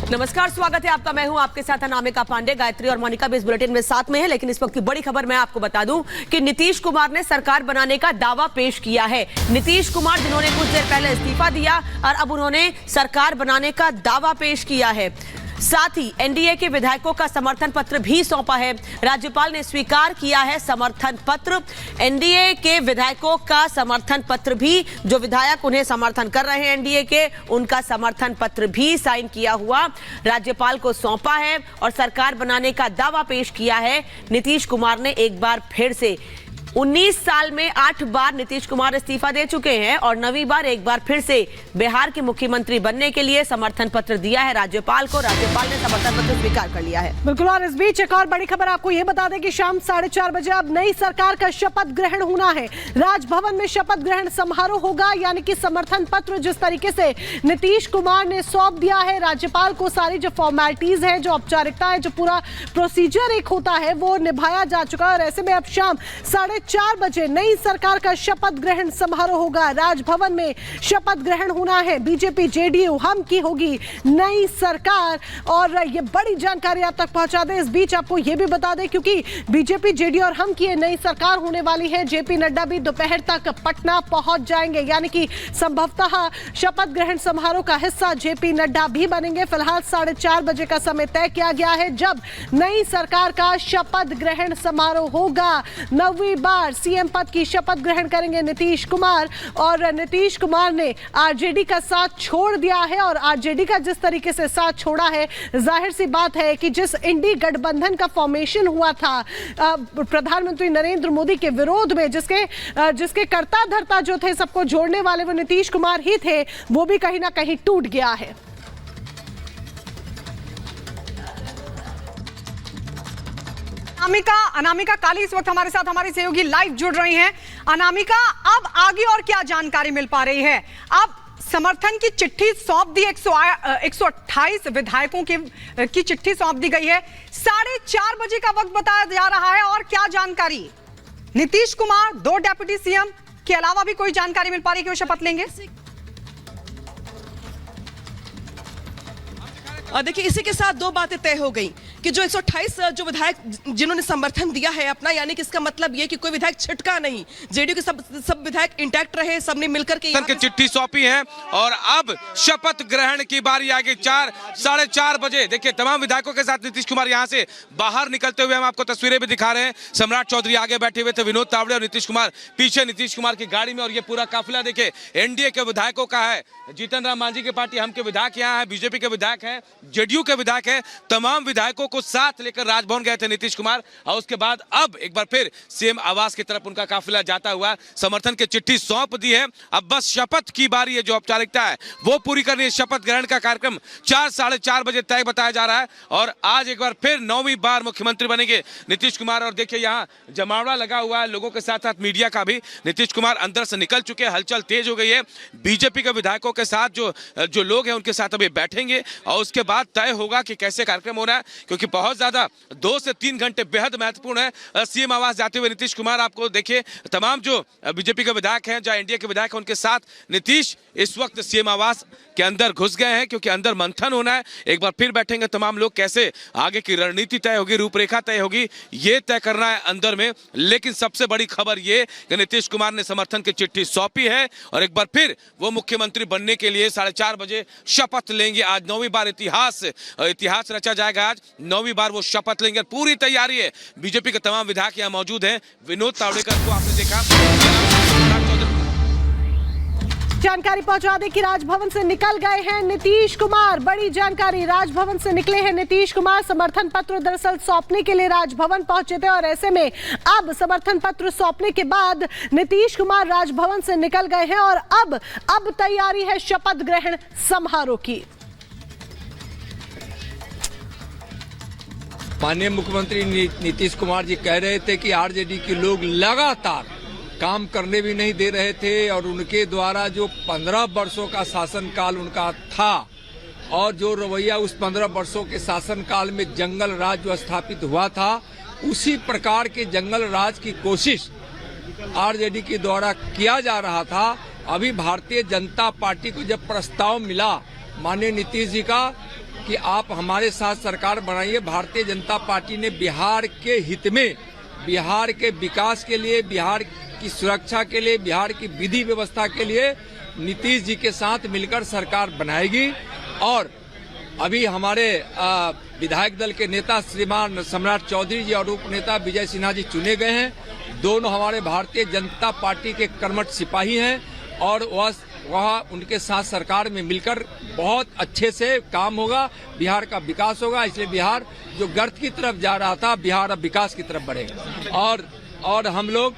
नमस्कार, स्वागत है आपका। मैं हूं आपके साथ अनामिका पांडे। गायत्री और मोनिका भी इस बुलेटिन में साथ में है, लेकिन इस वक्त की बड़ी खबर मैं आपको बता दूं कि नीतीश कुमार ने सरकार बनाने का दावा पेश किया है। नीतीश कुमार जिन्होंने कुछ देर पहले इस्तीफा दिया और अब उन्होंने सरकार बनाने का दावा पेश किया है। साथ ही एनडीए के विधायकों का समर्थन पत्र भी सौंपा है। राज्यपाल ने स्वीकार किया है समर्थन पत्र। एनडीए के विधायकों का समर्थन पत्र भी, जो विधायक उन्हें समर्थन कर रहे हैं एनडीए के, उनका समर्थन पत्र भी साइन किया हुआ राज्यपाल को सौंपा है और सरकार बनाने का दावा पेश किया है। नीतीश कुमार ने एक बार फिर से 19 साल में 8 बार नीतीश कुमार इस्तीफा दे चुके हैं और 9वीं बार एक बार फिर से बिहार के मुख्यमंत्री बनने के लिए समर्थन पत्र दिया है राज्यपाल को। राज्यपाल ने समर्थन पत्र स्वीकार कर लिया है। बिल्कुल। और इस बीच एक और बड़ी खबर आपको ये बता दें कि शाम 4:30 बजे अब नई सरकार का शपथ ग्रहण होना है। राजभवन में शपथ ग्रहण समारोह होगा, यानी कि समर्थन पत्र जिस तरीके से नीतीश कुमार ने सौंप दिया है राज्यपाल को, सारी जो फॉर्मेलिटीज है, जो औपचारिकता है, जो पूरा प्रोसीजर एक होता है, वो निभाया जा चुका है। और ऐसे में अब शाम 4:30 बजे नई सरकार का शपथ ग्रहण समारोह होगा। राजभवन में शपथ ग्रहण होना है। बीजेपी जेडीयू हम की होगी नई सरकार, और ये बड़ी जानकारी आप तक पहुंचा दें। इस बीच आपको ये भी बता दें, क्योंकि बीजेपी जेडीयू और हम की नई सरकार होने वाली है, जेपी नड्डा भी दोपहर तक पटना पहुंच जाएंगे, यानी कि संभवतः शपथ ग्रहण समारोह का हिस्सा जेपी नड्डा भी बनेंगे। फिलहाल 4:30 बजे का समय तय किया गया है जब नई सरकार का शपथ ग्रहण समारोह होगा। 9वीं बार सीएम पद की शपथ ग्रहण करेंगे नीतीश कुमार, और नीतीश कुमार ने आरजेडी का साथ छोड़ दिया है। और आरजेडी का जिस तरीके से साथ छोड़ा है, जाहिर सी बात है कि जिस इंडी गठबंधन का फॉर्मेशन हुआ था प्रधानमंत्री नरेंद्र मोदी के विरोध में, जिसके कर्ता धर्ता जो थे, सबको जोड़ने वाले वो नीतीश कुमार ही थे, वो भी कहीं ना कहीं टूट गया है। अनामिका काली इस वक्त हमारे साथ हमारी सहयोगी लाइव जुड़ रही हैं। अनामिका, अब आगे और क्या जानकारी मिल पा रही है? अब समर्थन की चिट्ठी सौंप दी, 128 विधायकों की चिट्ठी सौंप दी गई है। 4:30 बजे का वक्त बताया जा रहा है, और क्या जानकारी? नीतीश कुमार 2 डेप्यूटी सीएम के अलावा भी कोई जानकारी मिल पा रही है कि वो शपथ लेंगे? देखिए, इसी के साथ 2 बातें तय हो गई कि जो 128 जो विधायक जिन्होंने समर्थन दिया है अपना, यानी कि इसका मतलब ये कि कोई विधायक छिटका नहीं, जेडीयू के सब विधायक इंटैक्ट रहे, सबने मिलकर के चिट्ठी सौंपी है। और अब शपथ ग्रहण की बारी आगे 4:30 बजे। देखिए, तमाम विधायकों के साथ नीतीश कुमार यहां से बाहर निकलते हुए हम आपको तस्वीरें भी दिखा रहे हैं। सम्राट चौधरी आगे बैठे हुए थे, विनोद तावड़े और नीतीश कुमार पीछे नीतीश कुमार की गाड़ी में। और ये पूरा काफिला देखिए एनडीए के विधायकों का है। जीतन राम मांझी की पार्टी हम के विधायक यहाँ है, बीजेपी के विधायक हैं, जेडीयू के विधायक हैं। तमाम विधायकों को साथ लेकर राजभवन गए थे नीतीश कुमार, और उसके बाद अब एक बार फिर सीएम आवास की तरफ उनका काफिला जाता हुआ समर्थन की चिट्ठी सौंप दी है। अब बस शपथ की बारी है, जो औपचारिकता है वो पूरी करनी है। शपथ ग्रहण का कार्यक्रम 4-4:30 बजे तय बताया जा रहा है, और आज एक बार फिर 9वीं बार मुख्यमंत्री बनेंगे नीतीश कुमार। और देखिए, यहाँ जमावड़ा लगा हुआ है लोगों के साथ साथ मीडिया का भी। नीतीश कुमार अंदर से निकल चुके हैं, हलचल तेज हो गई है। बीजेपी के विधायकों के साथ जो लोग हैं उनके साथ अभी बैठेंगे, और उसके बाद तय होगा कि कैसे कार्यक्रम हो रहा है, क्योंकि बहुत ज्यादा 2 से 3 घंटे बेहद महत्वपूर्ण है। सीएम आवास जाते हुए नीतीश कुमार, आपको देखिए तमाम जो बीजेपी के विधायक हैं, जो एनडीए के विधायक हैं, उनके साथ नीतीश इस वक्त सीएम आवास के अंदर घुस गए हैं, क्योंकि अंदर मंथन होना है। एक बार फिर बैठेंगे तमाम लोग, कैसे आगे की रणनीति तय होगी, रूपरेखा तय होगी, ये तय करना है अंदर में। लेकिन सबसे बड़ी खबर ये कि नीतीश कुमार ने समर्थन की चिट्ठी सौंपी है, और एक बार फिर वो मुख्यमंत्री बनने के लिए 4:30 बजे शपथ लेंगे। आज 9वीं बार इतिहास रचा जाएगा। आज 9वीं बार वो शपथ लेंगे। पूरी तैयारी है। बीजेपी के तमाम विधायक यहाँ मौजूद हैं। विनोद तावड़ेकर को आपने देखा। जानकारी पहुंचा दें कि राजभवन से निकल गए हैं नीतीश कुमार। बड़ी जानकारी, राजभवन से निकले हैं नीतीश कुमार। समर्थन पत्र दरअसल सौंपने के लिए राजभवन पहुंचे थे, और ऐसे में अब समर्थन पत्र सौंपने के बाद नीतीश कुमार राजभवन से निकल गए हैं, और अब तैयारी है शपथ ग्रहण समारोह की। माननीय मुख्यमंत्री नीतीश कुमार जी कह रहे थे कि आरजेडी के लोग लगातार काम करने भी नहीं दे रहे थे, और उनके द्वारा जो 15 वर्षों का शासनकाल उनका था, और जो रवैया उस 15 वर्षों के शासनकाल में जंगल राज जो स्थापित हुआ था, उसी प्रकार के जंगल राज की कोशिश आरजेडी के द्वारा किया जा रहा था। अभी भारतीय जनता पार्टी को जब प्रस्ताव मिला माननीय नीतीश जी का, कि आप हमारे साथ सरकार बनाइए। भारतीय जनता पार्टी ने बिहार के हित में, बिहार के विकास के लिए, बिहार की सुरक्षा के लिए, बिहार की विधि व्यवस्था के लिए नीतीश जी के साथ मिलकर सरकार बनाएगी। और अभी हमारे विधायक दल के नेता श्रीमान सम्राट चौधरी जी और उप नेता विजय सिन्हा जी चुने गए हैं। दोनों हमारे भारतीय जनता पार्टी के कर्मठ सिपाही हैं और वह उनके साथ सरकार में मिलकर बहुत अच्छे से काम होगा, बिहार का विकास होगा। इसलिए बिहार जो गर्त की तरफ जा रहा था, बिहार अब विकास की तरफ बढ़ेगा। और हम लोग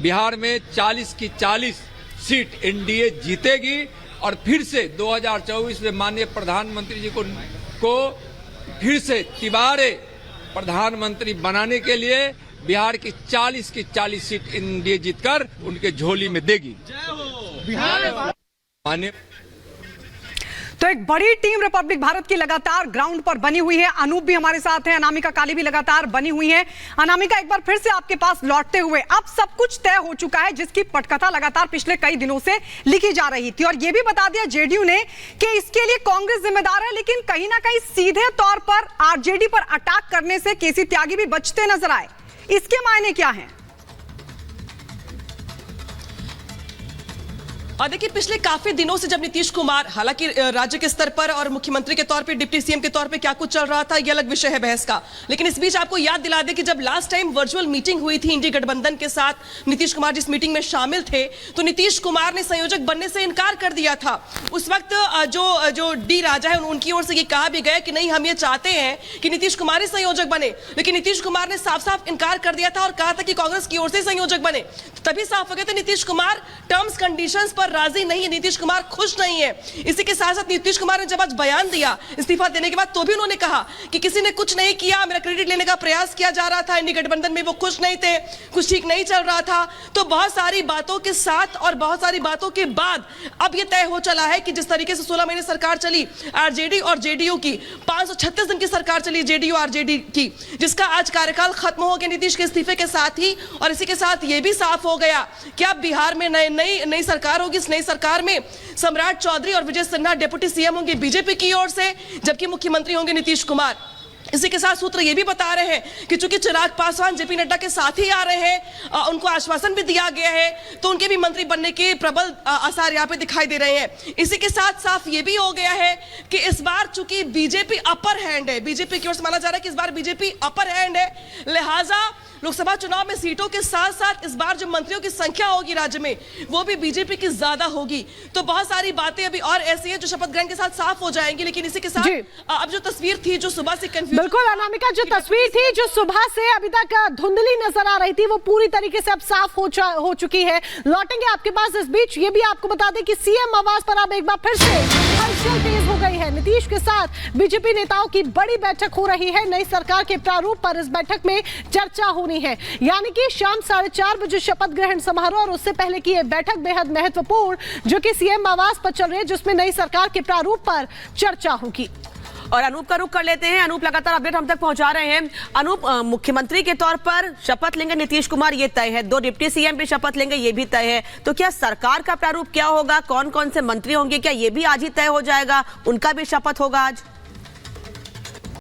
बिहार में 40 की 40 सीट एनडीए जीतेगी और फिर से 2024 में माननीय प्रधानमंत्री जी को फिर से तिबारे प्रधानमंत्री बनाने के लिए बिहार की 40 सीट एनडीए जीतकर उनके झोली में देगी। माननीय तो एक बड़ी टीम रिपब्लिक भारत की लगातार ग्राउंड पर बनी हुई है। अनूप भी हमारे साथ है, अनामिका काली भी लगातार बनी हुई है। अनामिका, एक बार फिर से आपके पास लौटते हुए, अब सब कुछ तय हो चुका है जिसकी पटकथा लगातार पिछले कई दिनों से लिखी जा रही थी, और यह भी बता दिया जेडीयू ने कि इसके लिए कांग्रेस जिम्मेदार है, लेकिन कहीं ना कहीं सीधे तौर पर आरजेडी पर अटैक करने से केसी त्यागी भी बचते नजर आए। इसके मायने क्या हैं? और देखिए, पिछले काफी दिनों से जब नीतीश कुमार, हालांकि राज्य के स्तर पर और मुख्यमंत्री के तौर पे, डिप्टी सीएम के तौर पे क्या कुछ चल रहा था ये अलग विषय है बहस का, लेकिन इस बीच आपको याद दिला दें कि जब लास्ट टाइम वर्चुअल मीटिंग हुई थी इंडी गठबंधन के साथ, नीतीश कुमार जिस मीटिंग में शामिल थे, तो नीतीश कुमार ने संयोजक बनने से इनकार कर दिया था। उस वक्त जो डी राजा है उनकी ओर से ये कहा भी गया कि नहीं, हम ये चाहते हैं कि नीतीश कुमार ही संयोजक बने, लेकिन नीतीश कुमार ने साफ साफ इनकार कर दिया था और कहा था कि कांग्रेस की ओर से संयोजक बने। तभी साफ हो गया था नीतीश कुमार टर्म्स कंडीशंस पर राजी नहीं है, नीतीश कुमार खुश नहीं है। इसी के साथ साथ नीतीश कुमार ने जब आज बयान दिया इस्तीफा देने के बाद, तो भी उन्होंने कहा कि किसी ने कुछ नहीं किया, मेरा क्रेडिट लेने का प्रयास किया जा रहा था, इंडी गठबंधन में वो खुश नहीं थे, कुछ ठीक नहीं चल रहा था। तो बहुत सारी बातों के साथ और बहुत सारी बातों के बाद अब यह तय हो चला है कि जिस तरीके से 16 महीने सरकार चली आरजेडी और जेडीयू की, 536 दिन की सरकार चली जेडीयू आरजेडी की, जिसका आज कार्यकाल खत्म हो गया नीतीश के इस्तीफे के साथ ही। और इसी के साथ यह भी साफ हो गया कि अब बिहार में नई सरकार होगी। इस नई सरकार में सम्राट चौधरी और विजय सिन्हा डिप्टी सीएम होंगे बीजेपी की ओर से, जबकि मुख्यमंत्री होंगे नीतीश कुमार। इसी के साथ सूत्र ये भी बता रहे हैं कि चूंकि चिराग पासवान जेपी नड्डा के साथ ही आ रहे हैं, उनको आश्वासन भी दिया गया है, तो उनके भी मंत्री बनने के प्रबल आसार यहाँ पे दिखाई दे रहे हैं। इसी के साथ साफ ये भी हो गया है कि इस बार चूंकि बीजेपी अपर हैंड है, बीजेपी की ओर से माना जा रहा है कि इस बार बीजेपी अपर हैंड है, लिहाजा लोकसभा चुनाव में सीटों के साथ साथ इस बार जो मंत्रियों की संख्या होगी राज्य में, वो भी बीजेपी की ज्यादा होगी। तो बहुत सारी बातें अभी और ऐसी है जो शपथ ग्रहण के साथ साफ हो जाएंगी। लेकिन इसी के साथ अब जो तस्वीर थी जो सुबह से कंफ्यूजन, बिल्कुल अनामिका, जो तस्वीर थी जो सुबह से अभी तक धुंधली नजर आ रही थी, वो पूरी तरीके से अब साफ हो चुकी है। लौटेंगे आपके पास। इस बीच ये भी आपको बता दें कि सीएम आवास पर अब एक बार फिर से हलचल तेज हो गई है। नीतीश के साथ बीजेपी नेताओं की बड़ी बैठक हो रही है। नई सरकार के प्रारूप पर इस बैठक में चर्चा होनी है, यानी कि शाम 4:30 बजे शपथ ग्रहण समारोह और उससे पहले की यह बैठक बेहद महत्वपूर्ण, जो कि सीएम आवास पर चल रही है, जिसमें नई सरकार के प्रारूप पर चर्चा होगी। और अनूप का रुख कर लेते हैं। अनूप लगातार अपडेट हम तक पहुंचा रहे हैं। अनूप, मुख्यमंत्री के तौर पर शपथ लेंगे नीतीश कुमार, ये तय है। 2 डिप्टी सीएम भी शपथ लेंगे, ये भी तय है। तो क्या सरकार का प्रारूप क्या होगा, कौन कौन से मंत्री होंगे, क्या ये भी आज ही तय हो जाएगा, उनका भी शपथ होगा आज?